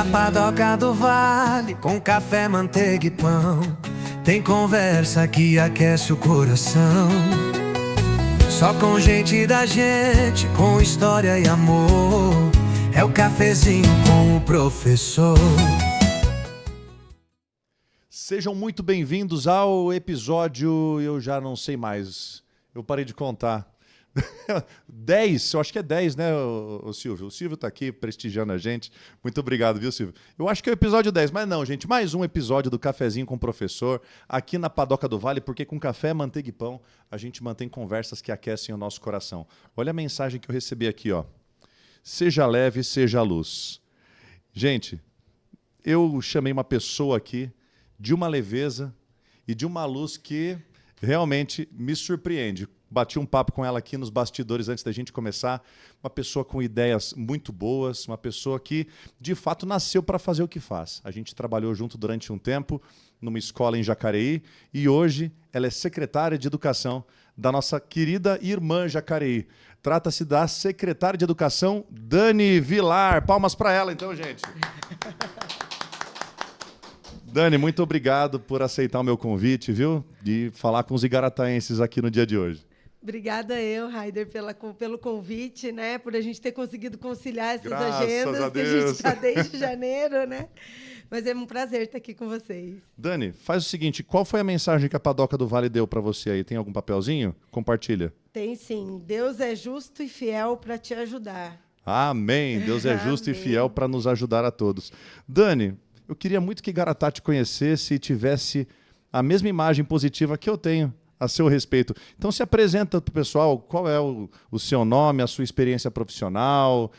Na padoca do vale, com café, manteiga e pão, tem conversa que aquece o coração. Só com gente da gente, com história e amor, é o cafezinho com o professor. Sejam muito bem-vindos ao episódio, eu já não sei mais, eu parei de contar. 10, eu acho que é 10, né, o Silvio? O Silvio tá aqui prestigiando a gente. Muito obrigado, viu, Silvio? Eu acho que é o episódio 10, mas não, gente, mais um episódio do Cafezinho com o Professor, aqui na Padoca do Vale, porque com café, manteiga e pão, a gente mantém conversas que aquecem o nosso coração. Olha a mensagem que eu recebi aqui, ó. Seja leve, seja luz. Gente, eu chamei uma pessoa aqui de uma leveza e de uma luz que realmente me surpreende. Bati um papo com ela aqui nos bastidores antes da gente começar. Uma pessoa com ideias muito boas, uma pessoa que, de fato, nasceu para fazer o que faz. A gente trabalhou junto durante um tempo numa escola em Jacareí e hoje ela é secretária de Educação da nossa querida irmã Jacareí. Trata-se da secretária de Educação, Dani Vilar. Palmas para ela, então, gente. Dani, muito obrigado por aceitar o meu convite, viu? De falar com os igarataenses aqui no dia de hoje. Obrigada eu, Raider, pelo convite, né? Por a gente ter conseguido conciliar essas Graças agendas a que a Deus. gente está desde janeiro, né? Mas é um prazer estar aqui com vocês. Dani, faz o seguinte, qual foi a mensagem que a Padoca do Vale deu para você aí? Tem algum papelzinho? Compartilha. Tem sim. Deus é justo e fiel para te ajudar. Amém. Deus é justo e Amém. fiel para nos ajudar a todos. Dani, eu queria muito que Igaratá te conhecesse e tivesse a mesma imagem positiva que eu tenho a seu respeito. Então se apresenta para o pessoal, qual é o seu nome, a sua experiência profissional,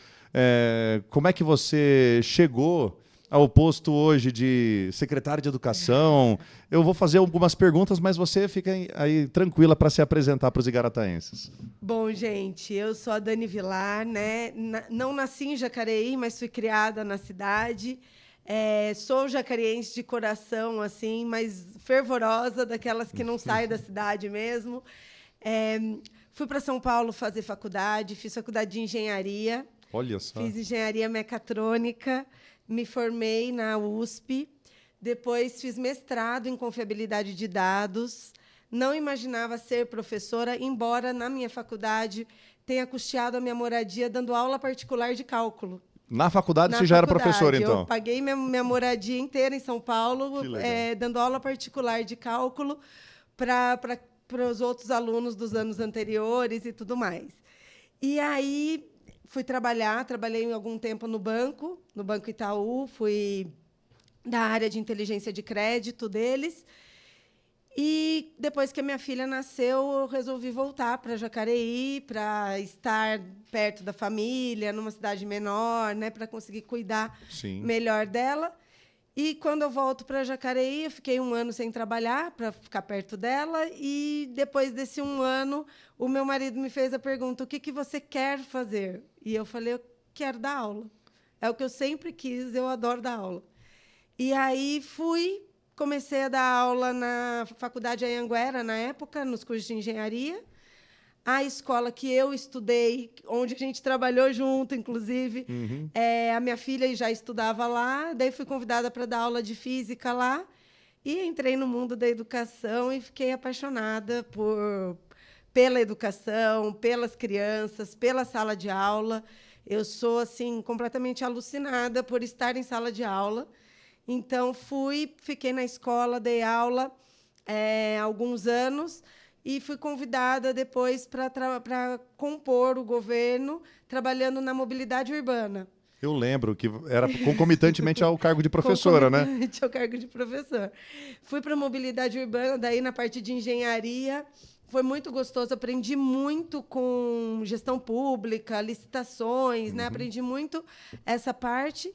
como é que você chegou ao posto hoje de secretário de Educação. Eu vou fazer algumas perguntas, mas você fica aí tranquila para se apresentar para os igarataenses. Bom, gente, eu sou a Dani Vilar, né? Não nasci em Jacareí, mas fui criada na cidade. Sou jacareense de coração, assim, mas fervorosa, daquelas que não saem da cidade mesmo. Fui para São Paulo fazer faculdade, fiz faculdade de engenharia. Olha só. Fiz engenharia mecatrônica, me formei na USP, depois fiz mestrado em confiabilidade de dados. Não imaginava ser professora, embora na minha faculdade tenha custeado a minha moradia dando aula particular de cálculo. Na faculdade você já era professora, então? Eu paguei minha moradia inteira em São Paulo, dando aula particular de cálculo para os outros alunos dos anos anteriores e tudo mais. E aí fui trabalhei algum tempo no Banco Itaú, fui da área de inteligência de crédito deles. E depois que a minha filha nasceu, eu resolvi voltar para Jacareí, para estar perto da família, numa cidade menor, né, para conseguir cuidar melhor dela. E quando eu volto para Jacareí, eu fiquei 1 ano sem trabalhar, para ficar perto dela. E depois desse 1 ano, o meu marido me fez a pergunta: o que você quer fazer? E eu falei: eu quero dar aula. É o que eu sempre quis, eu adoro dar aula. E aí comecei a dar aula na Faculdade Anhanguera, na época, nos cursos de engenharia. A escola que eu estudei, onde a gente trabalhou junto, inclusive, a minha filha já estudava lá, daí fui convidada para dar aula de física lá, e entrei no mundo da educação e fiquei apaixonada pela educação, pelas crianças, pela sala de aula. Eu sou assim completamente alucinada por estar em sala de aula. Então, fiquei na escola, dei aula alguns anos e fui convidada depois para compor o governo, trabalhando na mobilidade urbana. Eu lembro que era concomitantemente ao cargo de professora, né? Concomitante ao cargo de professor. Fui para a mobilidade urbana, daí na parte de engenharia. Foi muito gostoso, aprendi muito com gestão pública, licitações, né? Aprendi muito essa parte.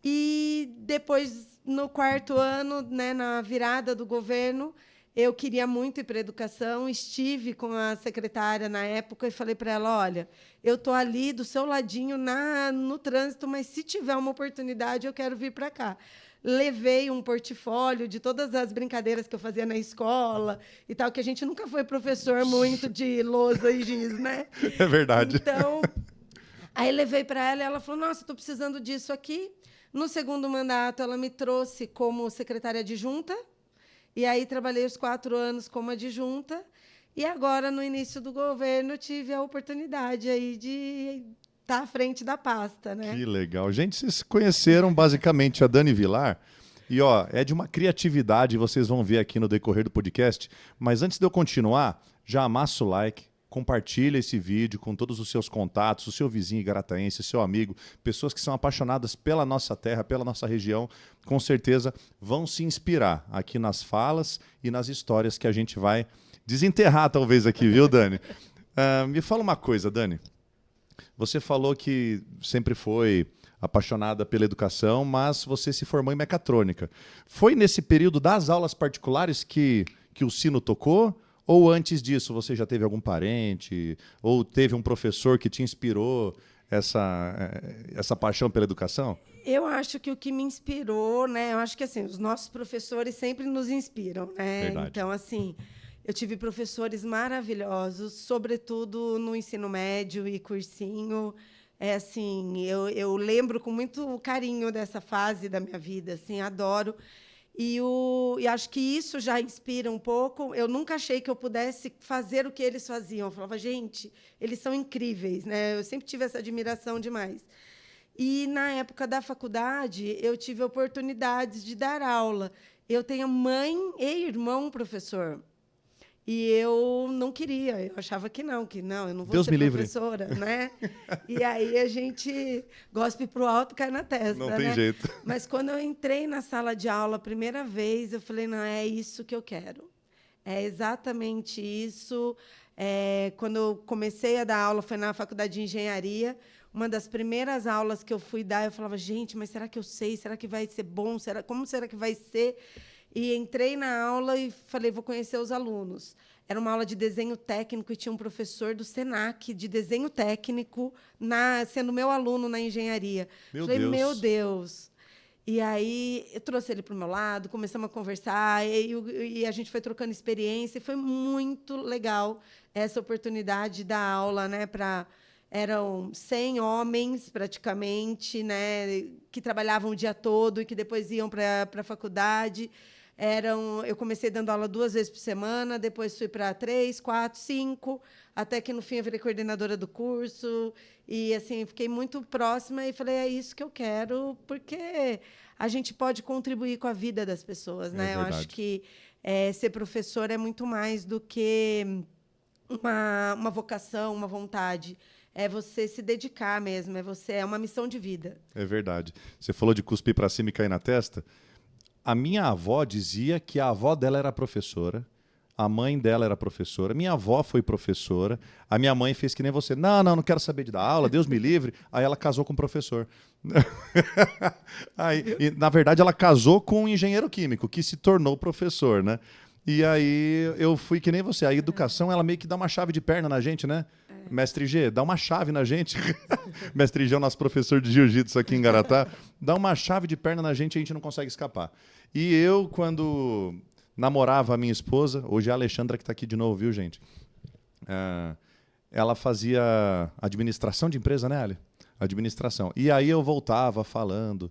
E depois, no 4º ano, né, na virada do governo, eu queria muito ir para a educação. Estive com a secretária na época e falei para ela: olha, eu estou ali do seu ladinho no trânsito, mas se tiver uma oportunidade, eu quero vir para cá. Levei um portfólio de todas as brincadeiras que eu fazia na escola e tal, que a gente nunca foi professor muito de lousa e giz, né? É verdade. Então, aí levei para ela e ela falou: nossa, estou precisando disso aqui. No segundo mandato, ela me trouxe como secretária adjunta, e aí trabalhei os 4 anos como adjunta, e agora, no início do governo, tive a oportunidade aí de estar à frente da pasta, né? Que legal. Gente, vocês conheceram basicamente a Dani Vilar, e ó, é de uma criatividade, vocês vão ver aqui no decorrer do podcast, mas antes de eu continuar, já amassa o like, compartilha esse vídeo com todos os seus contatos, o seu vizinho igarataense, o seu amigo, pessoas que são apaixonadas pela nossa terra, pela nossa região, com certeza vão se inspirar aqui nas falas e nas histórias que a gente vai desenterrar talvez aqui, viu, Dani? Me fala uma coisa, Dani. Você falou que sempre foi apaixonada pela educação, mas você se formou em mecatrônica. Foi nesse período das aulas particulares que o sino tocou? Ou antes disso você já teve algum parente? Ou teve um professor que te inspirou essa paixão pela educação? Eu acho que o que me inspirou, né? Eu acho que assim, os nossos professores sempre nos inspiram, né? Verdade. Então, assim, eu tive professores maravilhosos, sobretudo no ensino médio e cursinho. É assim, eu lembro com muito carinho dessa fase da minha vida, assim, adoro. E acho que isso já inspira um pouco. Eu nunca achei que eu pudesse fazer o que eles faziam. Eu falava, gente, eles são incríveis, né? Eu sempre tive essa admiração demais. E, na época da faculdade, eu tive oportunidades de dar aula. Eu tenho mãe e irmão professor. E eu não queria, eu achava que não, eu não vou Deus ser me livre. professora, né? E aí a gente gospe pro alto, cai na testa, Não tem né? jeito. Mas quando eu entrei na sala de aula a primeira vez, eu falei, não, é isso que eu quero. É exatamente isso. Quando eu comecei a dar aula, foi na faculdade de engenharia. Uma das primeiras aulas que eu fui dar, eu falava, gente, mas será que eu sei? Será que vai ser bom? Como será que vai ser? E entrei na aula e falei, vou conhecer os alunos. Era uma aula de desenho técnico e tinha um professor do Senac de desenho técnico sendo meu aluno na engenharia. Meu Deus. E aí eu trouxe ele para o meu lado, começamos a conversar e a gente foi trocando experiência. E foi muito legal essa oportunidade de dar aula, né, eram 100 homens, praticamente, né, que trabalhavam o dia todo e que depois iam para a faculdade. Eu comecei dando aula 2 vezes por semana, depois fui para 3, 4, 5, até que, no fim, eu virei coordenadora do curso. E, assim, fiquei muito próxima e falei, é isso que eu quero, porque a gente pode contribuir com a vida das pessoas, né? Eu acho que ser professor é muito mais do que uma vocação, uma vontade. É você se dedicar mesmo, é uma missão de vida. É verdade. Você falou de cuspir para cima e cair na testa. A minha avó dizia que a avó dela era professora, a mãe dela era professora, minha avó foi professora, a minha mãe fez que nem você. Não quero saber de dar aula, Deus me livre. Aí ela casou com um professor. Na verdade, ela casou com um engenheiro químico, que se tornou professor, né? E aí eu fui que nem você. A educação, ela meio que dá uma chave de perna na gente, né? Mestre G, dá uma chave na gente. Mestre G é o nosso professor de jiu-jitsu aqui em Garatá. Dá uma chave de perna na gente e a gente não consegue escapar. E eu, quando namorava a minha esposa, hoje é a Alexandra que está aqui de novo, viu, gente? Ela fazia administração de empresa, né, Ali? Administração. E aí eu voltava falando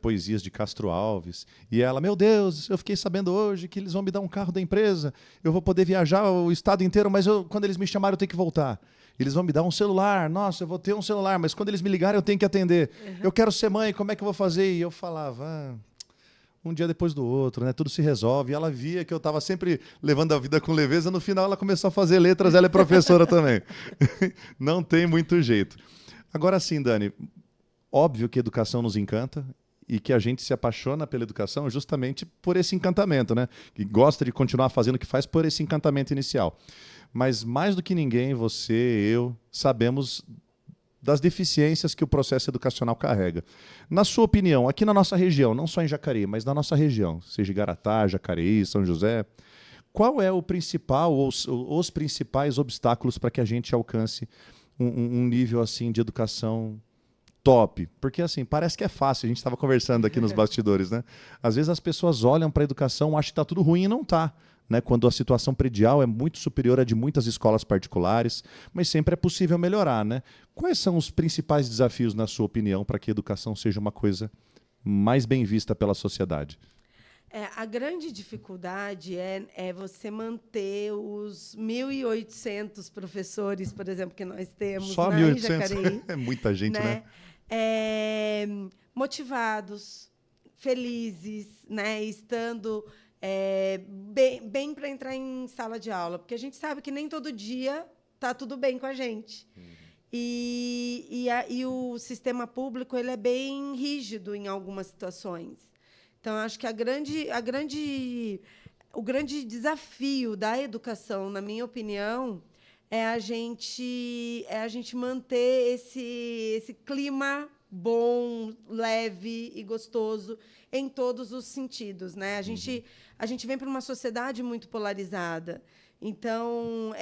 poesias de Castro Alves. E ela, meu Deus, eu fiquei sabendo hoje que eles vão me dar um carro da empresa, eu vou poder viajar o estado inteiro, mas quando eles me chamarem eu tenho que voltar. Eles vão me dar um celular, nossa, eu vou ter um celular, mas quando eles me ligarem eu tenho que atender. Eu quero ser mãe, como é que eu vou fazer? E eu falava, um dia depois do outro, né? Tudo se resolve. E ela via que eu estava sempre levando a vida com leveza, no final ela começou a fazer letras, ela é professora também. Não tem muito jeito. Agora sim, Dani, óbvio que a educação nos encanta e que a gente se apaixona pela educação justamente por esse encantamento, né? Que gosta de continuar fazendo o que faz por esse encantamento inicial. Mas mais do que ninguém, você, eu, sabemos das deficiências que o processo educacional carrega. Na sua opinião, aqui na nossa região, não só em Jacareí, mas na nossa região, seja Garatá, Jacareí, São José, qual é o principal ou os principais obstáculos para que a gente alcance um nível assim de educação top? Porque assim, parece que é fácil, a gente estava conversando aqui nos bastidores, né? Às vezes as pessoas olham para a educação, acham que está tudo ruim e não está. Né, quando a situação predial é muito superior à de muitas escolas particulares, mas sempre é possível melhorar, né? Quais são os principais desafios, na sua opinião, para que a educação seja uma coisa mais bem vista pela sociedade? A grande dificuldade é você manter os 1.800 professores, por exemplo, que nós temos Só na 1.800? Jacareí. É muita gente, né? Motivados, felizes, né? Estando bem para entrar em sala de aula. Porque a gente sabe que nem todo dia está tudo bem com a gente. E o sistema público ele é bem rígido em algumas situações. Então, acho que o grande desafio da educação, na minha opinião, é a gente manter esse clima bom, leve e gostoso em todos os sentidos, né? A gente vem para uma sociedade muito polarizada. Então,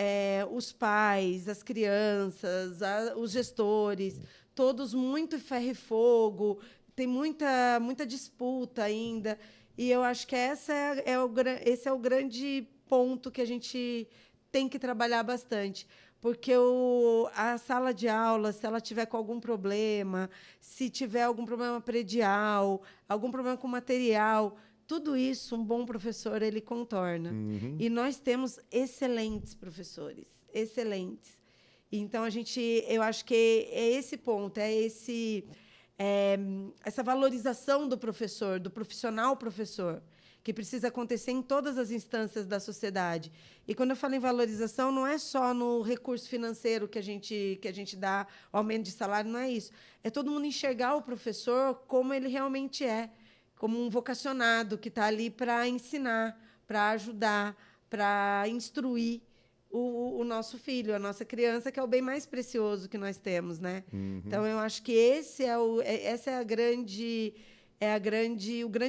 os pais, as crianças, os gestores, todos muito ferro e fogo, tem muita disputa ainda. E eu acho que esse é o grande ponto que a gente tem que trabalhar bastante. Porque a sala de aula, se ela tiver com algum problema, se tiver algum problema predial, algum problema com material, tudo isso um bom professor ele contorna. E nós temos excelentes professores, excelentes. Então, eu acho que é esse ponto, essa valorização do professor, do profissional professor, que precisa acontecer em todas as instâncias da sociedade. E quando eu falo em valorização, não é só no recurso financeiro que a gente dá, aumento de salário, não é isso. É todo mundo enxergar o professor como ele realmente é, como um vocacionado que está ali para ensinar, para ajudar, para instruir o nosso filho, a nossa criança, que é o bem mais precioso que nós temos, né? Então, eu acho que esse é o grande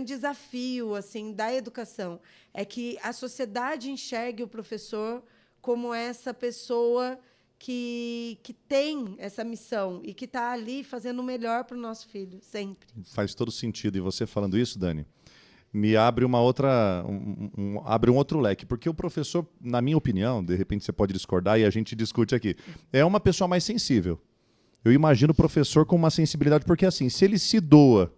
desafio assim da educação, é que a sociedade enxergue o professor como essa pessoa que tem essa missão e que está ali fazendo o melhor para o nosso filho, sempre. Faz todo sentido. E você falando isso, Dani, me abre abre um outro leque, porque o professor, na minha opinião, de repente você pode discordar e a gente discute aqui, é uma pessoa mais sensível. Eu imagino o professor com uma sensibilidade, porque assim, se ele se doa,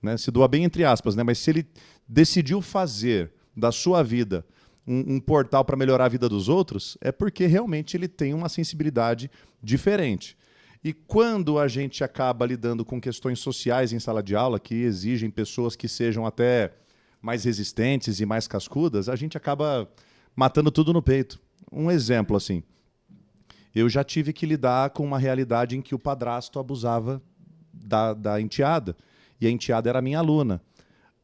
né, se doa bem entre aspas, né, mas se ele decidiu fazer da sua vida um portal para melhorar a vida dos outros, é porque realmente ele tem uma sensibilidade diferente. E quando a gente acaba lidando com questões sociais em sala de aula, que exigem pessoas que sejam até mais resistentes e mais cascudas, a gente acaba matando tudo no peito. Um exemplo, assim, eu já tive que lidar com uma realidade em que o padrasto abusava da enteada, e a enteada era minha aluna.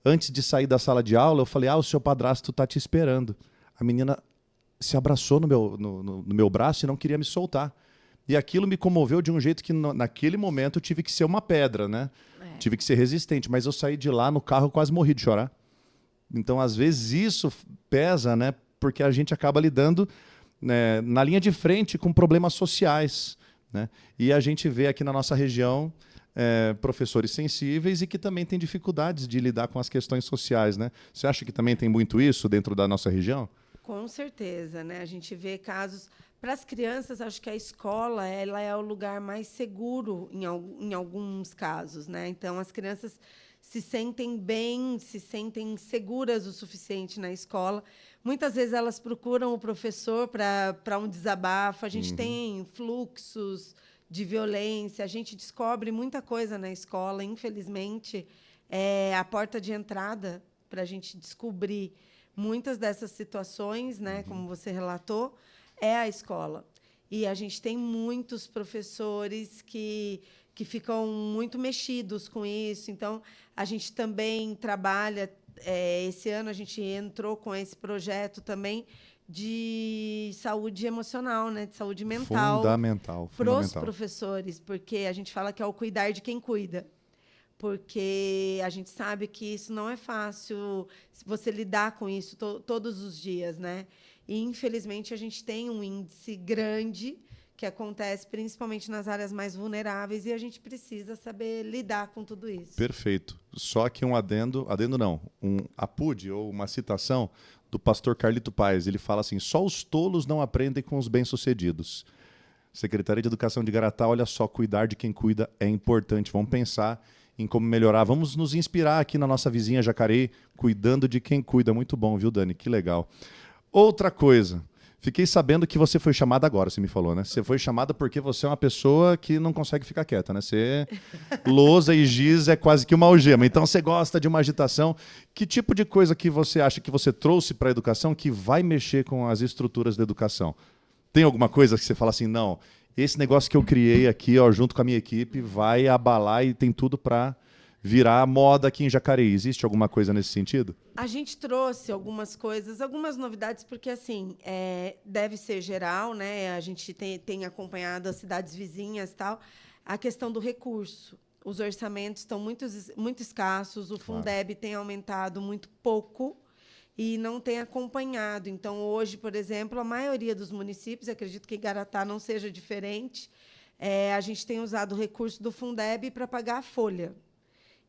Antes de sair da sala de aula, eu falei, o seu padrasto está te esperando. A menina se abraçou no meu braço e não queria me soltar. E aquilo me comoveu de um jeito que, naquele momento, eu tive que ser uma pedra, né? Tive que ser resistente, mas eu saí de lá no carro, quase morri de chorar. Então, às vezes, isso pesa, né? Porque a gente acaba lidando, né, na linha de frente com problemas sociais, né? E a gente vê aqui na nossa região professores sensíveis e que também têm dificuldades de lidar com as questões sociais, né? Você acha que também tem muito isso dentro da nossa região? Com certeza, né? A gente vê casos... Para as crianças, acho que a escola ela é o lugar mais seguro em alguns casos, né? Então, as crianças se sentem bem, se sentem seguras o suficiente na escola. Muitas vezes elas procuram o professor para um desabafo. A gente tem fluxos de violência, a gente descobre muita coisa na escola. Infelizmente, é a porta de entrada para a gente descobrir muitas dessas situações, né? Como você relatou, é a escola. E a gente tem muitos professores que ficam muito mexidos com isso. Então, a gente também trabalha... esse ano, a gente entrou com esse projeto também de saúde emocional, né? De saúde mental. Fundamental. Para os professores, porque a gente fala que é o cuidar de quem cuida. Porque a gente sabe que isso não é fácil você lidar com isso todos os dias, né? E, infelizmente, a gente tem um índice grande que acontece principalmente nas áreas mais vulneráveis e a gente precisa saber lidar com tudo isso. Perfeito. Só que um apude ou uma citação do pastor Carlito Paes. Ele fala assim, só os tolos não aprendem com os bem-sucedidos. Secretaria de Educação de Garatá, olha só, cuidar de quem cuida é importante. Vamos pensar em como melhorar. Vamos nos inspirar aqui na nossa vizinha Jacareí, cuidando de quem cuida. Muito bom, viu, Dani? Que legal. Outra coisa, fiquei sabendo que você foi chamada agora, você me falou, né? Você foi chamada porque você é uma pessoa que não consegue ficar quieta, né? Você, lousa e giz é quase que uma algema. Então você gosta de uma agitação. Que tipo de coisa que você acha que você trouxe para a educação que vai mexer com as estruturas da educação? Tem alguma coisa que você fala assim, não, esse negócio que eu criei aqui, ó, junto com a minha equipe, vai abalar e tem tudo para virar moda aqui em Jacareí. Existe alguma coisa nesse sentido? A gente trouxe algumas coisas, algumas novidades, porque assim, deve ser geral, né? A gente tem acompanhado as cidades vizinhas e tal, a questão do recurso. Os orçamentos estão muito escassos, o Fundeb tem aumentado muito pouco e não tem acompanhado. Então, hoje, por exemplo, a maioria dos municípios, acredito que Igaratá não seja diferente, a gente tem usado o recurso do Fundeb para pagar a folha.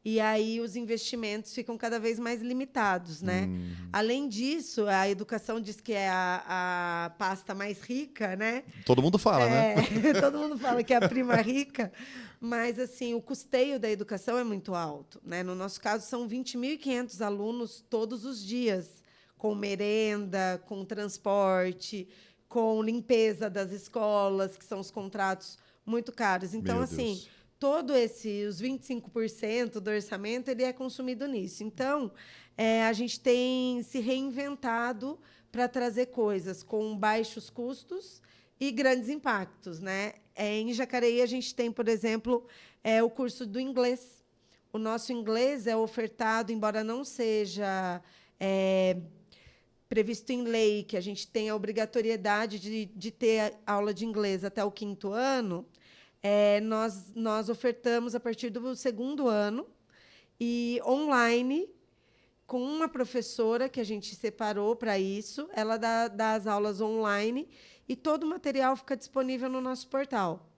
E aí os investimentos ficam cada vez mais limitados, né? Além disso, a educação diz que é a pasta mais rica, né? Todo mundo fala, né? Todo mundo fala que é a prima rica, mas assim, o custeio da educação é muito alto, né? No nosso caso, são 20.500 alunos todos os dias, com merenda, com transporte, com limpeza das escolas, que são os contratos muito caros. Então, Meu assim, Deus. os 25% do orçamento, ele é consumido nisso. Então, a gente tem se reinventado para trazer coisas com baixos custos e grandes impactos, né? Em Jacareí, a gente tem, por exemplo, o curso do inglês. O nosso inglês é ofertado, embora não seja previsto em lei, que a gente tem a obrigatoriedade de ter aula de inglês até o 5º ano, nós ofertamos a partir do 2º ano e online com uma professora que a gente separou para isso. Ela dá as aulas online e todo o material fica disponível no nosso portal.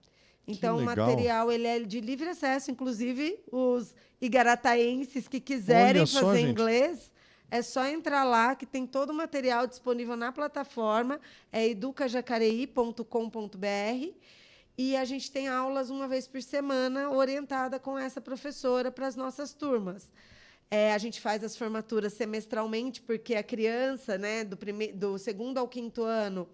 Então, o material ele é de livre acesso, inclusive os igarataenses que quiserem fazer inglês, é só entrar lá, que tem todo o material disponível na plataforma, é educajacareí.com.br. E a gente tem aulas uma vez por semana, orientada com essa professora para as nossas turmas. A gente faz as formaturas semestralmente, porque a criança, né, do 2º ao 5º ano,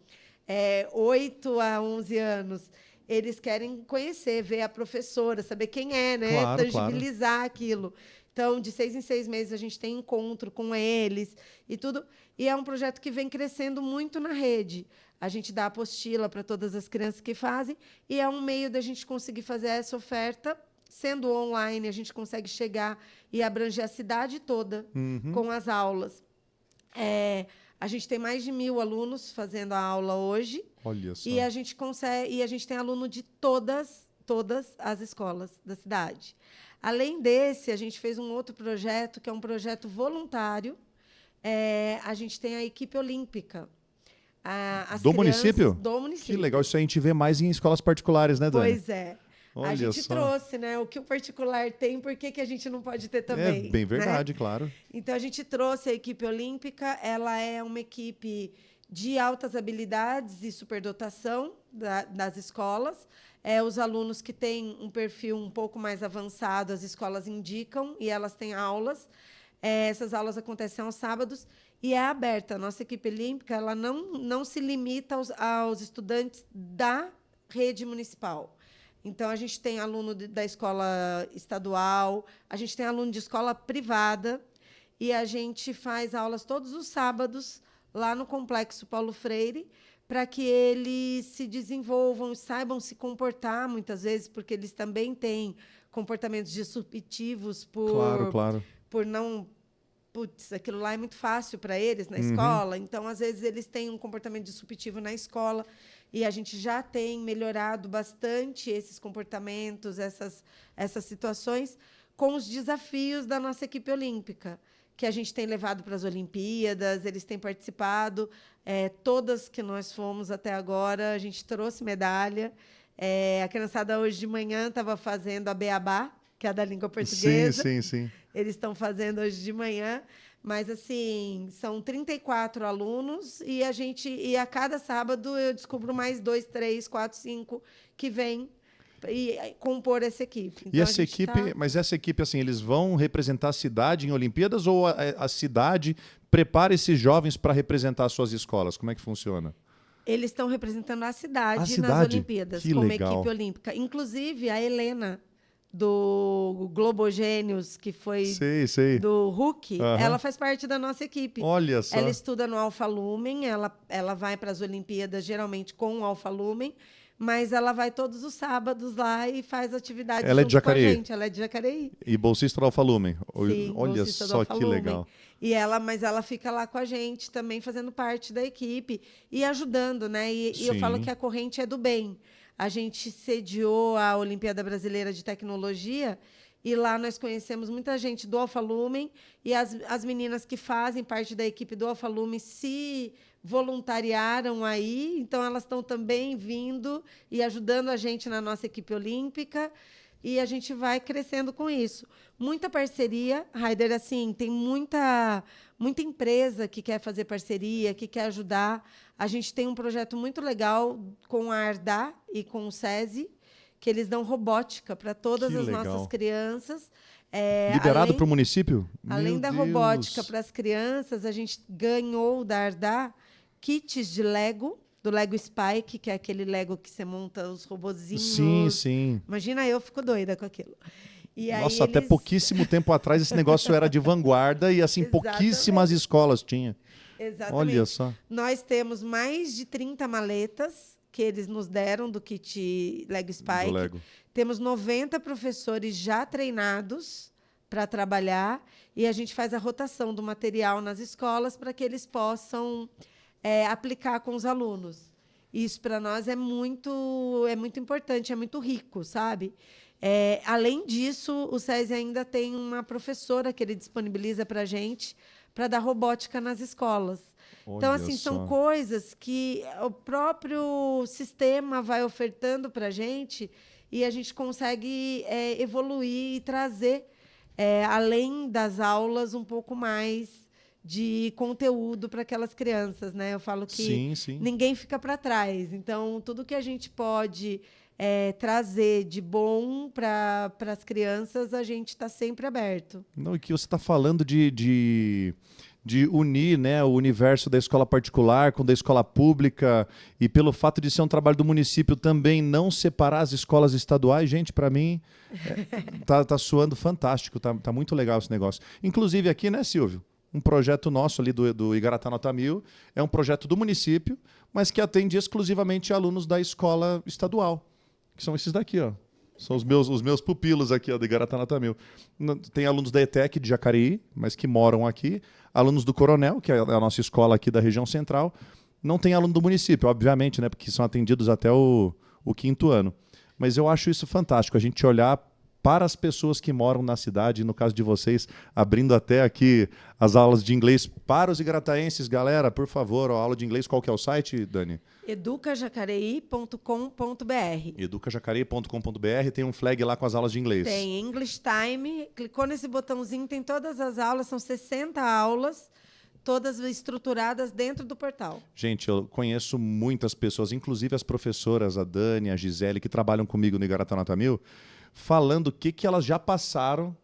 8 a 11 anos, eles querem conhecer, ver a professora, saber quem é, né? Claro, tangibilizar aquilo. Então, de 6 em 6 meses, a gente tem encontro com eles e tudo. E é um projeto que vem crescendo muito na rede. A gente dá apostila para todas as crianças que fazem e é um meio da gente conseguir fazer essa oferta. Sendo online, a gente consegue chegar e abranger a cidade toda com as aulas. A gente tem mais de 1.000 alunos fazendo a aula hoje. Olha só. E a gente tem aluno de todas as escolas da cidade. Além desse, a gente fez um outro projeto, que é um projeto voluntário. A gente tem a equipe olímpica. Do município? Do município. Que legal. Isso aí a gente vê mais em escolas particulares, né, Dani? Pois é. Olha a gente só. trouxe, né? O que o particular tem, por que a gente não pode ter também? É bem verdade, né? claro. Então, a gente trouxe a equipe olímpica. Ela é uma equipe de altas habilidades e superdotação das escolas. Os alunos que têm um perfil um pouco mais avançado, as escolas indicam, e elas têm aulas. Essas aulas acontecem aos sábados e é aberta. A nossa equipe olímpica ela não se limita aos estudantes da rede municipal. Então, a gente tem aluno da escola estadual, a gente tem aluno de escola privada, e a gente faz aulas todos os sábados lá no Complexo Paulo Freire, para que eles se desenvolvam, saibam se comportar, muitas vezes, porque eles também têm comportamentos disruptivos por não... Putz, aquilo lá é muito fácil para eles na escola, então, às vezes, eles têm um comportamento disruptivo na escola, e a gente já tem melhorado bastante esses comportamentos, essas situações, com os desafios da nossa equipe olímpica, que a gente tem levado para as Olimpíadas, eles têm participado, todas que nós fomos até agora, a gente trouxe medalha. A criançada hoje de manhã estava fazendo a beabá, que é a da língua portuguesa. Sim. Eles estão fazendo hoje de manhã, mas assim, são 34 alunos e a cada sábado eu descubro mais 2, 3, 4, 5 que vêm e compor essa equipe. Então, E essa equipe, mas essa equipe, assim, eles vão representar a cidade em Olimpíadas ou a cidade prepara esses jovens para representar as suas escolas? Como é que funciona? Eles estão representando a cidade nas cidade? Olimpíadas, Que como legal. equipe olímpica. Inclusive, a Helena, do Globogênios, que foi Sei. do Hulk, Aham. ela faz parte da nossa equipe. Olha só. Ela estuda no Alfa Lumen, ela vai para as Olimpíadas geralmente com o Alfa Lumen, mas ela vai todos os sábados lá e faz atividade Ela é junto de Jacareí? com a gente. Ela é de Jacareí. E bolsista do Alfa Lumen. Sim, Olha bolsista do só Alfa que Lumen. legal. Mas ela fica lá com a gente também, fazendo parte da equipe e ajudando, né? E eu Sim. falo que a corrente é do bem. A gente sediou a Olimpíada Brasileira de Tecnologia e lá nós conhecemos muita gente do Alfa Lumen e as meninas que fazem parte da equipe do Alfa Lumen se voluntariaram aí, então elas estão também vindo e ajudando a gente na nossa equipe olímpica. E a gente vai crescendo com isso. Muita parceria, Raider, assim, tem muita empresa que quer fazer parceria, que quer ajudar. A gente tem um projeto muito legal com a Ardá e com o SESI, que eles dão robótica para todas Que as legal. nossas crianças. Liberado para o município? Além Meu da Deus. robótica para as crianças, a gente ganhou da Ardá kits de Lego, do Lego Spike, que é aquele Lego que você monta os robozinhos. Sim. Imagina, eu fico doida com aquilo. E aí Nossa, até eles- pouquíssimo tempo atrás esse negócio era de vanguarda e assim, Exatamente. pouquíssimas escolas tinha. Exatamente. Olha só. Nós temos mais de 30 maletas que eles nos deram do kit Lego Spike. Do Lego. Temos 90 professores já treinados para trabalhar e a gente faz a rotação do material nas escolas para que eles possam aplicar com os alunos. Isso para nós é muito importante, é muito rico, sabe? Além disso, o SESI ainda tem uma professora que ele disponibiliza para a gente para dar robótica nas escolas. Então, Olha assim, só. são coisas que o próprio sistema vai ofertando para a gente e a gente consegue evoluir e trazer, além das aulas, um pouco mais de conteúdo para aquelas crianças, né? Eu falo que Sim. ninguém fica para trás. Então, tudo que a gente pode trazer de bom para as crianças, a gente está sempre aberto. Não, e que você está falando de unir, né, o universo da escola particular com o da escola pública e pelo fato de ser um trabalho do município também não separar as escolas estaduais, gente, para mim tá soando fantástico, tá muito legal esse negócio. Inclusive aqui, né, Silvio? Um projeto nosso ali do Igaratá Nota 1000, é um projeto do município, mas que atende exclusivamente alunos da escola estadual, que são esses daqui, ó. São os meus pupilos aqui, ó, do Igaratá Nota 1000. Tem alunos da ETEC de Jacareí, mas que moram aqui, alunos do Coronel, que é a nossa escola aqui da região central. Não tem aluno do município, obviamente, né, porque são atendidos até o 5º ano. Mas eu acho isso fantástico, a gente olhar para as pessoas que moram na cidade, no caso de vocês, abrindo até aqui as aulas de inglês para os igarataenses. Galera, por favor, a aula de inglês, qual que é o site, Dani? educajacareí.com.br. educajacareí.com.br, tem um flag lá com as aulas de inglês. Tem English Time, clicou nesse botãozinho, tem todas as aulas, são 60 aulas, todas estruturadas dentro do portal. Gente, eu conheço muitas pessoas, inclusive as professoras, a Dani, a Gisele, que trabalham comigo no Igaratá Nota 1000, falando o que elas já passaram,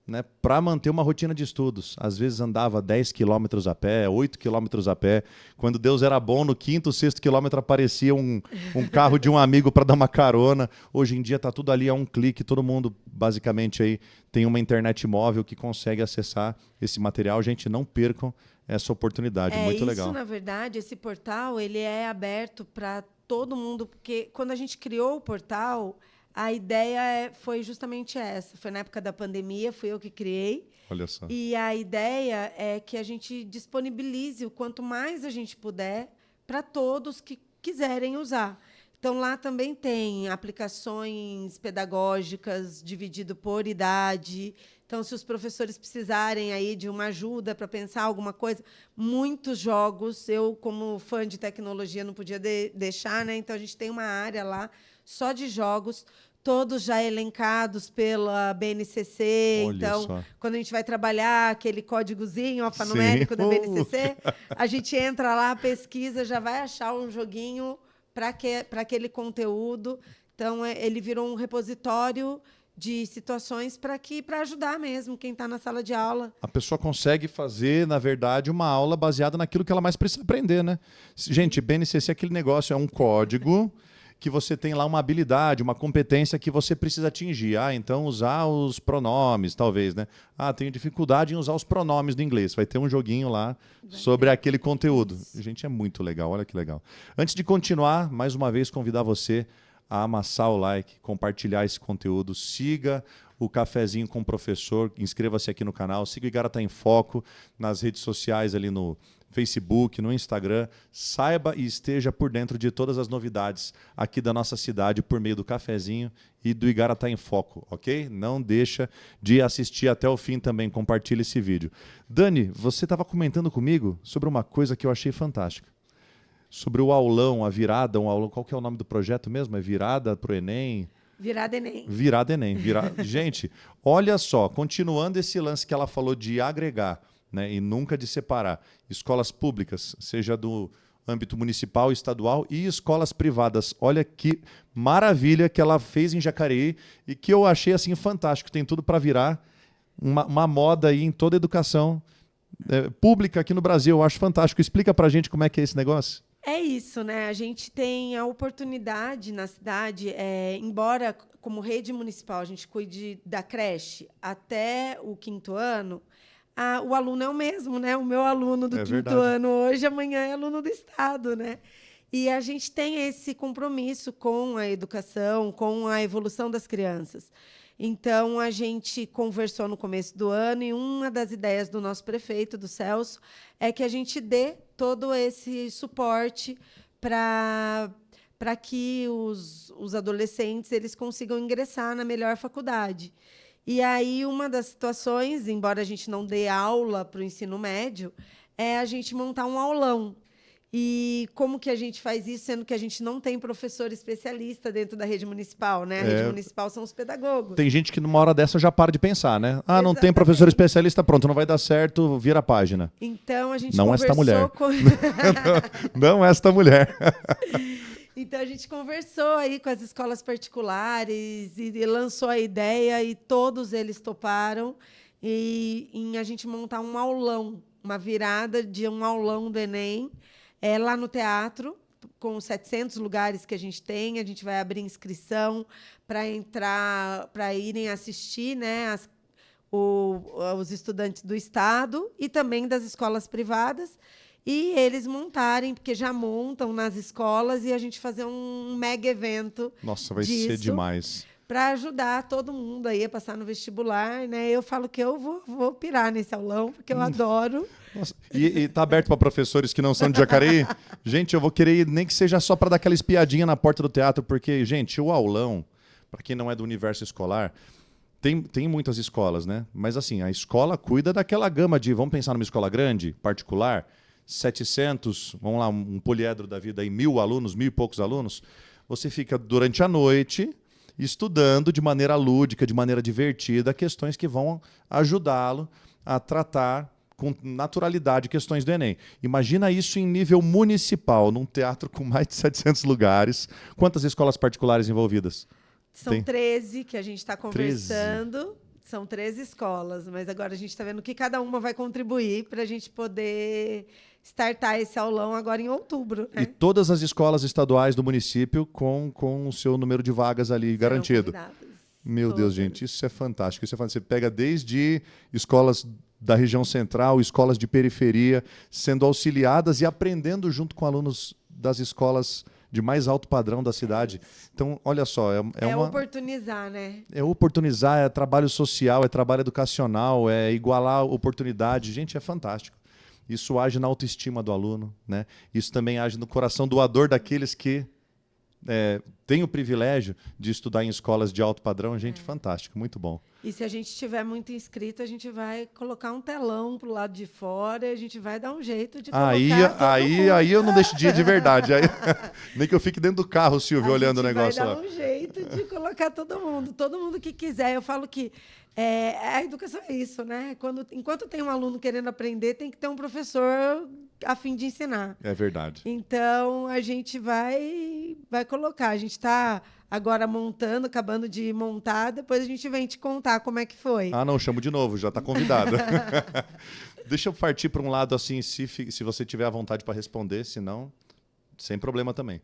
né, para manter uma rotina de estudos. Às vezes andava 10 quilômetros a pé, 8 quilômetros a pé. Quando Deus era bom, no 5º, 6º quilômetro aparecia um carro de um amigo para dar uma carona. Hoje em dia está tudo ali a um clique. Todo mundo, basicamente, aí tem uma internet móvel que consegue acessar esse material. Gente, não percam essa oportunidade. Muito legal. Isso, na verdade, esse portal ele é aberto para todo mundo, porque quando a gente criou o portal, a ideia foi justamente essa. Foi na época da pandemia, fui eu que criei. Olha só. E a ideia é que a gente disponibilize o quanto mais a gente puder para todos que quiserem usar. Então, lá também tem aplicações pedagógicas dividido por idade. Então, se os professores precisarem aí de uma ajuda para pensar alguma coisa, muitos jogos. Eu, como fã de tecnologia, não podia deixar, né? Então, a gente tem uma área lá só de jogos, todos já elencados pela BNCC. Olha então, só. quando a gente vai trabalhar aquele códigozinho alfanumérico da BNCC, a gente entra lá, pesquisa, já vai achar um joguinho para aquele conteúdo. Então, ele virou um repositório de situações para ajudar mesmo quem está na sala de aula. A pessoa consegue fazer, na verdade, uma aula baseada naquilo que ela mais precisa aprender, né? Gente, BNCC é aquele negócio, é um código que você tem lá uma habilidade, uma competência que você precisa atingir. Então usar os pronomes, talvez, né? Tenho dificuldade em usar os pronomes do inglês. Vai ter um joguinho lá sobre aquele conteúdo. Gente, é muito legal, olha que legal. Antes de continuar, mais uma vez convidar você a amassar o like, compartilhar esse conteúdo, siga o Cafezinho com o Professor, inscreva-se aqui no canal, siga o Igarata em Foco nas redes sociais ali no Facebook, no Instagram, saiba e esteja por dentro de todas as novidades aqui da nossa cidade por meio do Cafezinho e do Igarata em Foco, ok? Não deixa de assistir até o fim também, compartilhe esse vídeo. Dani, você estava comentando comigo sobre uma coisa que eu achei fantástica. Sobre o aulão, a virada, um aulão, qual que é o nome do projeto mesmo? É Virada para o Enem? Virada Enem. Virada Enem. Gente, olha só, continuando esse lance que ela falou de agregar, né, e nunca de separar. Escolas públicas, seja do âmbito municipal, estadual e escolas privadas. Olha que maravilha que ela fez em Jacareí e que eu achei assim fantástico. Tem tudo para virar uma moda aí em toda a educação pública aqui no Brasil. Eu acho fantástico. Explica pra gente como é que é esse negócio. É isso, né? A gente tem a oportunidade na cidade, embora como rede municipal a gente cuide da creche até o 5º ano, o aluno é o mesmo, né? O meu aluno do 5º ano hoje, amanhã é aluno do Estado, né? E a gente tem esse compromisso com a educação, com a evolução das crianças. Então, a gente conversou no começo do ano e uma das ideias do nosso prefeito, do Celso, é que a gente dê todo esse suporte para que os adolescentes eles consigam ingressar na melhor faculdade. E aí, uma das situações, embora a gente não dê aula para o ensino médio, é a gente montar um aulão. E como que a gente faz isso, sendo que a gente não tem professor especialista dentro da rede municipal, né? A rede municipal são os pedagogos. Tem gente que numa hora dessa já para de pensar, né? Não tem professor especialista, pronto, não vai dar certo, vira a página. Então a gente não esta mulher. Não esta mulher. Então a gente conversou aí com as escolas particulares e lançou a ideia e todos eles toparam em a gente montar um aulão, uma virada de um aulão do Enem, lá no teatro, com 700 lugares que a gente tem. A gente vai abrir inscrição para irem assistir, né, os estudantes do Estado e também das escolas privadas, e eles montarem, porque já montam nas escolas, e a gente fazer um mega evento. Nossa, vai ser demais. Para ajudar todo mundo aí a passar no vestibular, né? Eu falo que eu vou pirar nesse aulão, porque eu adoro. Nossa, e tá aberto para professores que não são de Jacareí? Gente, eu vou querer ir, nem que seja só para dar aquela espiadinha na porta do teatro, porque, gente, o aulão, para quem não é do universo escolar, tem muitas escolas, né? Mas, assim, a escola cuida daquela gama de, vamos pensar numa escola grande, particular, 700, vamos lá, um poliedro da vida aí, 1.000 alunos, 1.000 e poucos alunos, você fica durante a noite estudando de maneira lúdica, de maneira divertida, questões que vão ajudá-lo a tratar com naturalidade questões do Enem. Imagina isso em nível municipal, num teatro com mais de 700 lugares. Quantas escolas particulares envolvidas? São 13 que a gente está conversando. 13. São 13 escolas, mas agora a gente está vendo que cada uma vai contribuir para a gente poder startar esse aulão agora em outubro. Né? E todas as escolas estaduais do município com o seu número de vagas ali serão garantido. Convidadas. Meu todas. Deus, gente, isso é fantástico. Isso é fantástico. Você pega desde escolas da região central, escolas de periferia, sendo auxiliadas e aprendendo junto com alunos das escolas de mais alto padrão da cidade. Então, olha só, é oportunizar, né? É oportunizar, é trabalho social, é trabalho educacional, é igualar oportunidade. Gente, é fantástico. Isso age na autoestima do aluno, né? Isso também age no coração doador daqueles que têm o privilégio de estudar em escolas de alto padrão. Gente, fantástico, muito bom. E se a gente tiver muito inscrito, a gente vai colocar um telão pro lado de fora e a gente vai dar um jeito de colocar aí eu não deixo de ir de verdade. Aí, nem que eu fique dentro do carro, Silvio, olhando o negócio lá. Vai dar um jeito de colocar todo mundo que quiser. Eu falo que a educação é isso, né? Enquanto tem um aluno querendo aprender, tem que ter um professor a fim de ensinar. É verdade. Então, a gente vai colocar. A gente está agora montando, acabando de montar. Depois a gente vem te contar como é que foi. Ah, não, chamo de novo, já está convidada. Deixa eu partir para um lado assim, se você tiver à vontade para responder, se não, sem problema também.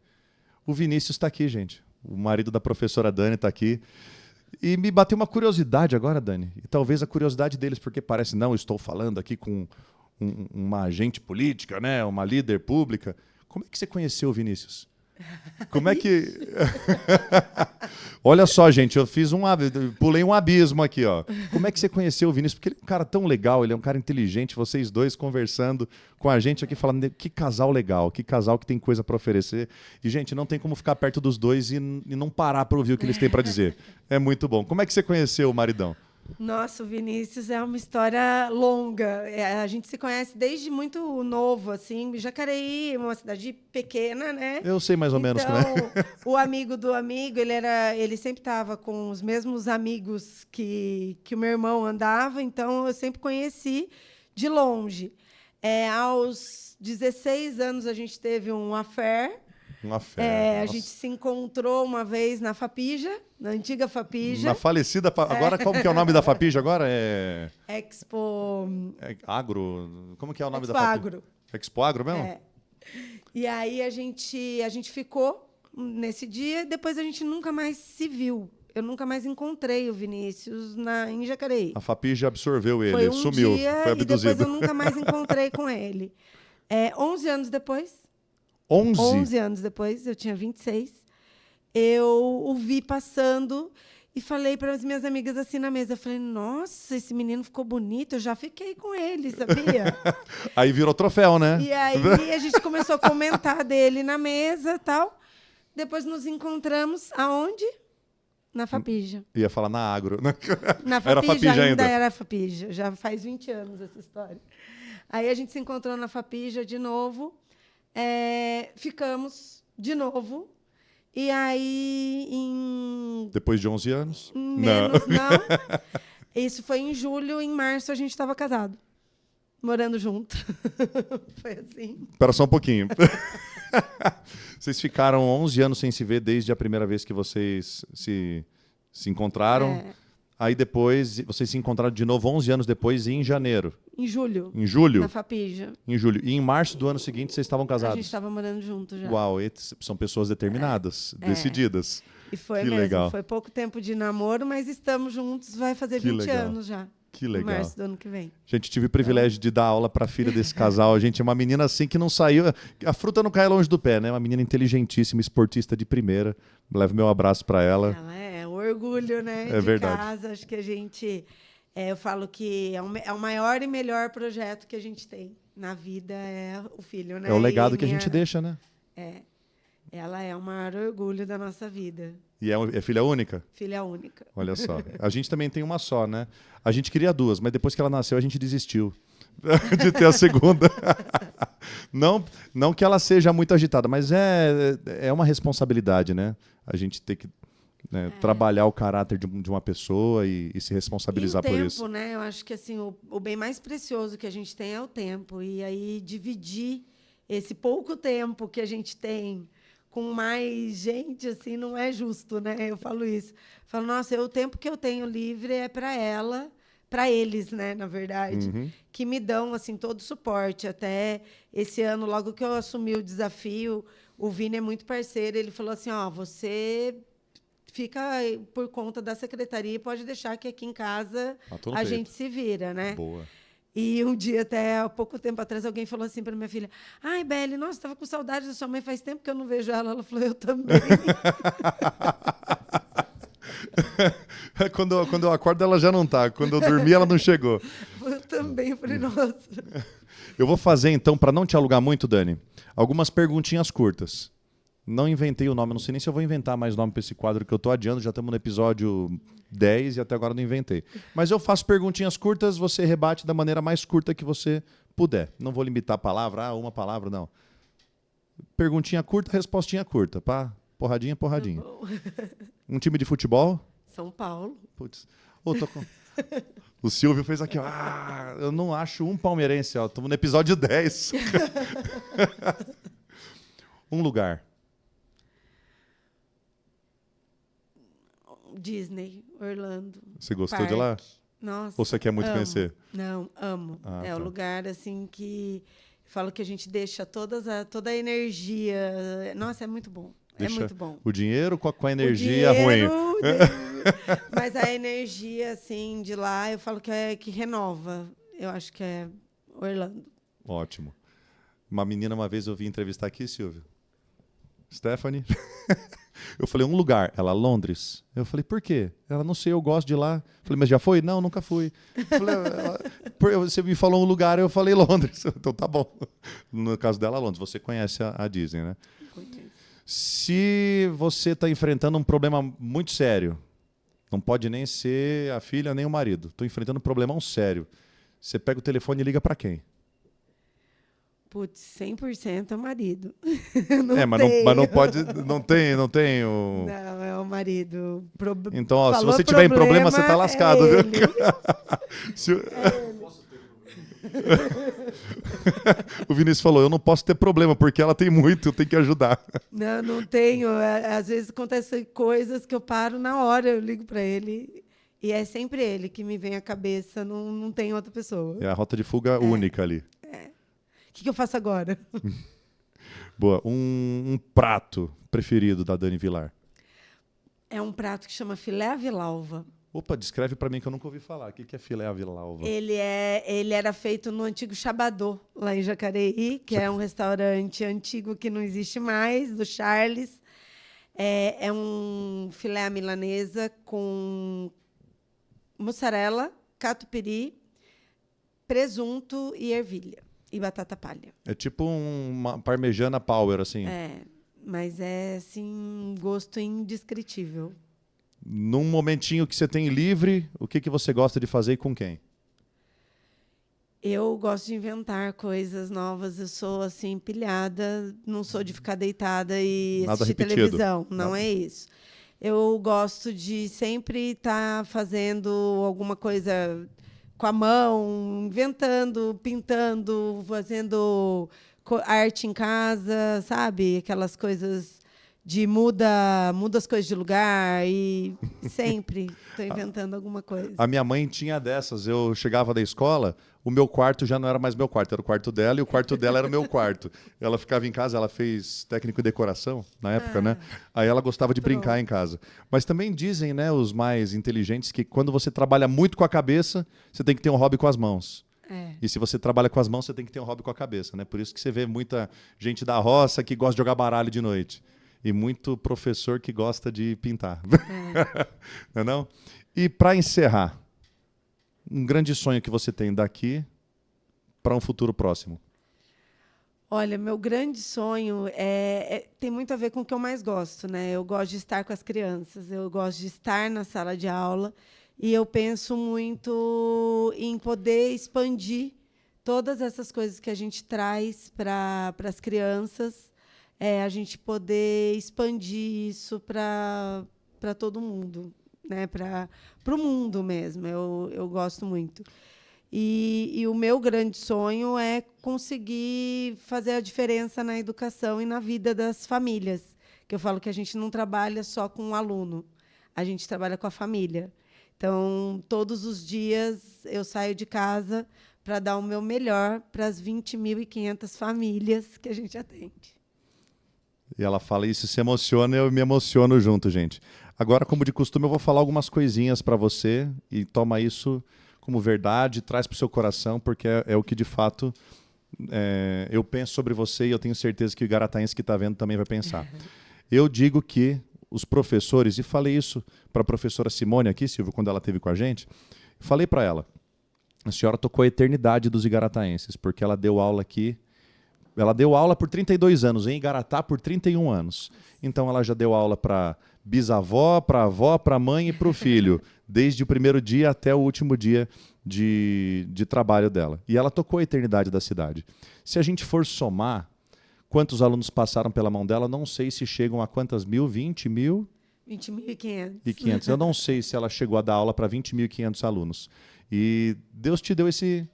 O Vinícius está aqui, gente. O marido da professora Dani está aqui. E me bateu uma curiosidade agora, Dani. E talvez a curiosidade deles, porque parece, não, estou falando aqui com uma agente política, né? Uma líder pública. Como é que você conheceu o Vinícius? Como é que... Olha só, gente, pulei um abismo aqui, ó. Como é que você conheceu o Vinícius? Porque ele é um cara tão legal, ele é um cara inteligente, vocês dois conversando com a gente aqui, falando que casal legal, que casal que tem coisa para oferecer. E, gente, não tem como ficar perto dos dois e não parar para ouvir o que eles têm para dizer. É muito bom. Como é que você conheceu o maridão? Nossa, o Vinícius é uma história longa. A gente se conhece desde muito novo, assim. Jacareí, uma cidade pequena, né? Eu sei mais ou menos como é. O amigo do amigo, ele sempre estava com os mesmos amigos que o meu irmão andava, então eu sempre conheci de longe. Aos 16 anos a gente teve um affair. A gente se encontrou uma vez na Fapija, na antiga Fapija. Na falecida... Agora, como que é o nome da Fapija agora? Expo... Agro... Como que é o nome Expo da Fapija? Agro. Expo Agro mesmo? E aí a gente ficou nesse dia, depois a gente nunca mais se viu. Eu nunca mais encontrei o Vinícius em Jacareí. A Fapija absorveu ele, foi sumiu, dia, foi abduzido. E depois eu nunca mais encontrei com ele. 11 anos depois... 11 anos depois, eu tinha 26, eu o vi passando e falei para as minhas amigas assim na mesa, eu falei, nossa, esse menino ficou bonito, eu já fiquei com ele, sabia? Aí virou troféu, né? E aí a gente começou a comentar dele na mesa e tal. Depois nos encontramos aonde? Na Fapija. Ia falar na Agro. Na Fapija, era Fapija ainda. Era Fapija, já faz 20 anos essa história. Aí a gente se encontrou na Fapija de novo. Ficamos de novo. E aí, depois de 11 anos? Menos, não. Isso foi em julho, em março a gente estava casado. Morando junto. Foi assim. Espera só um pouquinho. Vocês ficaram 11 anos sem se ver desde a primeira vez que vocês se encontraram. Aí depois, vocês se encontraram de novo 11 anos depois, em janeiro. Em julho. Em julho? Na Fapija. Em julho. E em março do ano seguinte, vocês estavam casados? A gente estava morando junto já. Uau, são pessoas determinadas, decididas. E foi que mesmo. Legal. Foi pouco tempo de namoro, mas estamos juntos, vai fazer 20 anos já. Que legal. Em março do ano que vem. Gente, tive o privilégio de dar aula para a filha desse casal. A gente é uma menina assim que não saiu... A fruta não cai longe do pé, né? Uma menina inteligentíssima, esportista de primeira. Levo meu abraço para ela. Ela é o orgulho, né? É de verdade. casa. Acho que a gente... eu falo que é o maior e melhor projeto que a gente tem na vida, é o filho, né? É o legado que a gente deixa, né? Ela é o maior orgulho da nossa vida. E é filha única? Filha única. Olha só. A gente também tem uma só, né? A gente queria duas, mas depois que ela nasceu, a gente desistiu de ter a segunda. Não que ela seja muito agitada, mas é uma responsabilidade, né? A gente ter que trabalhar o caráter de uma pessoa e se responsabilizar por isso. O tempo, né? Eu acho que assim, o bem mais precioso que a gente tem é o tempo. E aí dividir esse pouco tempo que a gente tem com mais gente, assim, não é justo, né? Eu falo isso. Falo, nossa, o tempo que eu tenho livre é para ela, para eles, né, na verdade, que me dão, assim, todo o suporte. Até esse ano, logo que eu assumi o desafio, o Vini é muito parceiro, ele falou assim, você fica por conta da secretaria e pode deixar que aqui em casa a gente se vira, né? Boa. E um dia, até há pouco tempo atrás, alguém falou assim para minha filha, ai, Beli, nossa, estava com saudade da sua mãe, faz tempo que eu não vejo ela. Ela falou, eu também. Quando eu acordo, ela já não tá. Quando eu dormi, ela não chegou. Eu também, falei, nossa. Eu vou fazer, então, para não te alugar muito, Dani, algumas perguntinhas curtas. Não inventei o nome, não sei nem se eu vou inventar mais nome para esse quadro que eu estou adiando, já estamos no episódio 10 e até agora não inventei. Mas eu faço perguntinhas curtas, você rebate da maneira mais curta que você puder. Não vou limitar a palavra, uma palavra, não. Perguntinha curta, respostinha curta, pá? Porradinha, porradinha. Um time de futebol? São Paulo. Putz. O Silvio fez aqui, ó. Eu não acho um palmeirense, ó. Estamos no episódio 10. Um lugar. Disney, Orlando. Você gostou de lá? Nossa. Ou você quer muito amo. conhecer? Não, amo. É tá. o lugar assim que eu falo que a gente deixa toda a energia. Nossa, é muito bom. Deixa é muito bom. O dinheiro com a energia ruim. Mas a energia assim de lá, eu falo que renova. Eu acho que é Orlando. Ótimo. Uma menina uma vez eu vim entrevistar aqui, Silvio. Stephanie. Eu falei, um lugar. Ela, Londres. Eu falei, por quê? Ela, não sei, eu gosto de lá. Eu falei, mas já foi? Não, nunca fui. Eu falei, você me falou um lugar, eu falei Londres. Então tá bom. No caso dela, Londres. Você conhece a Disney, né? Conheço. Se você está enfrentando um problema muito sério, não pode nem ser a filha nem o marido. Estou enfrentando um problemão sério. Você pega o telefone e liga para quem? Putz, 100% é o marido. Mas não pode, não tem o... Não, é o marido. Então, ó, se você tiver em problema, você tá lascado, viu? O Vinícius falou, eu não posso ter problema, porque ela tem muito, eu tenho que ajudar. Não tenho. Às vezes acontecem coisas que eu paro na hora, eu ligo para ele. E é sempre ele que me vem à cabeça, não tem outra pessoa. É a rota de fuga única ali. O que eu faço agora? Boa. Um prato preferido da Dani Vilar? É um prato que chama filé à vilalva. Opa, descreve para mim que eu nunca ouvi falar. O que é filé à vilalva? Ele era feito no antigo Chabadô, lá em Jacareí, que é um restaurante antigo que não existe mais, do Charles. É um filé à milanesa com mussarela, catupiry, presunto e ervilha. E batata palha. É tipo uma parmegiana power, assim. Mas é, assim, gosto indescritível. Num momentinho que você tem livre, o que você gosta de fazer e com quem? Eu gosto de inventar coisas novas. Eu sou, assim, pilhada. Não sou de ficar deitada e assistir televisão. Não é isso. Eu gosto de sempre estar fazendo alguma coisa com a mão, inventando, pintando, fazendo arte em casa, sabe? Aquelas coisas de muda as coisas de lugar e sempre estou inventando alguma coisa. A minha mãe tinha dessas. Eu chegava da escola, o meu quarto já não era mais meu quarto, era o quarto dela e o quarto dela era o meu quarto. Ela ficava em casa, ela fez técnico em decoração na época, né? Aí ela gostava de brincar em casa. Mas também dizem, né, os mais inteligentes, que quando você trabalha muito com a cabeça, você tem que ter um hobby com as mãos. E se você trabalha com as mãos, você tem que ter um hobby com a cabeça, né? Por isso que você vê muita gente da roça que gosta de jogar baralho de noite. E muito professor que gosta de pintar. Não é não? E para encerrar, um grande sonho que você tem daqui para um futuro próximo? Olha, meu grande sonho tem muito a ver com o que eu mais gosto, né? Eu gosto de estar com as crianças, eu gosto de estar na sala de aula e eu penso muito em poder expandir todas essas coisas que a gente traz para as crianças. A gente poder expandir isso para todo mundo, né? Para o mundo mesmo. Eu gosto muito. E o meu grande sonho é conseguir fazer a diferença na educação e na vida das famílias. Que eu falo que a gente não trabalha só com o aluno, a gente trabalha com a família. Então, todos os dias eu saio de casa para dar o meu melhor para as 20.500 famílias que a gente atende. E ela fala isso, se emociona, eu me emociono junto, gente. Agora, como de costume, eu vou falar algumas coisinhas para você e toma isso como verdade, traz para o seu coração, porque é o que, de fato, eu penso sobre você e eu tenho certeza que o igarataense que está vendo também vai pensar. Eu digo que os professores, e falei isso para a professora Simone aqui, Silvio, quando ela esteve com a gente, falei para ela, a senhora tocou a eternidade dos igarataenses, porque ela deu aula aqui. Ela deu aula por 32 anos, em Igaratá por 31 anos. Então ela já deu aula para bisavó, para avó, para mãe e para o filho, desde o primeiro dia até o último dia de trabalho dela. E ela tocou a eternidade da cidade. Se a gente for somar quantos alunos passaram pela mão dela, não sei se chegam a quantas mil, 20 mil? 20.500. Eu não sei se ela chegou a dar aula para 20.500 alunos. E Deus te deu esse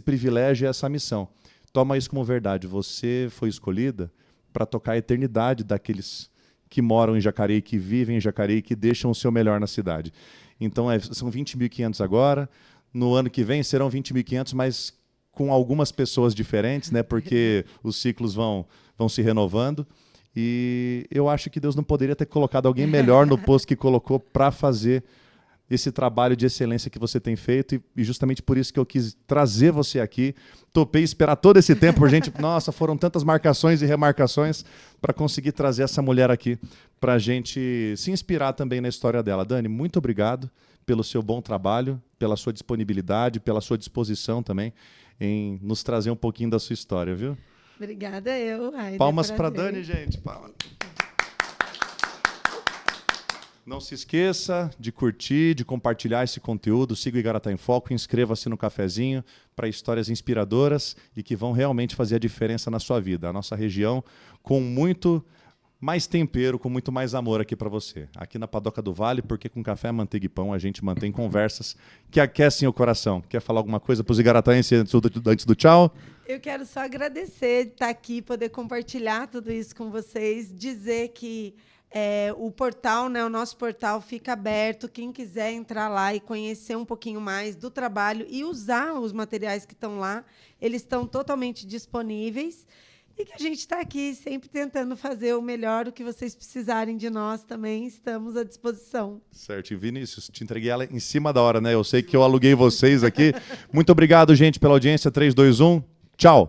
privilégio e essa missão. Toma isso como verdade. Você foi escolhida para tocar a eternidade daqueles que moram em Jacareí, que vivem em Jacareí, que deixam o seu melhor na cidade. Então, são 20.500 agora. No ano que vem serão 20.500, mas com algumas pessoas diferentes, né? Porque os ciclos vão se renovando. E eu acho que Deus não poderia ter colocado alguém melhor no posto que colocou para fazer esse trabalho de excelência que você tem feito, e justamente por isso que eu quis trazer você aqui. Topei esperar todo esse tempo, gente. Nossa, foram tantas marcações e remarcações para conseguir trazer essa mulher aqui para a gente se inspirar também na história dela. Dani, muito obrigado pelo seu bom trabalho, pela sua disponibilidade, pela sua disposição também em nos trazer um pouquinho da sua história, viu? Obrigada eu, Raider. Palmas para Dani, gente. Palmas. Não se esqueça de curtir, de compartilhar esse conteúdo. Siga o Igaratá em Foco, inscreva-se no cafezinho para histórias inspiradoras e que vão realmente fazer a diferença na sua vida. A nossa região com muito mais tempero, com muito mais amor aqui para você. Aqui na Padoca do Vale, porque com café, manteiga e pão a gente mantém conversas que aquecem o coração. Quer falar alguma coisa para os igarataenses antes do tchau? Eu quero só agradecer de estar aqui, poder compartilhar tudo isso com vocês, dizer que o portal, né, o nosso portal fica aberto. Quem quiser entrar lá e conhecer um pouquinho mais do trabalho e usar os materiais que estão lá, eles estão totalmente disponíveis. E que a gente está aqui sempre tentando fazer o melhor, o que vocês precisarem de nós também, estamos à disposição. Certo. E Vinícius, te entreguei ela em cima da hora, né? Eu sei que eu aluguei vocês aqui. Muito obrigado, gente, pela audiência. 3, 2, 1. Tchau.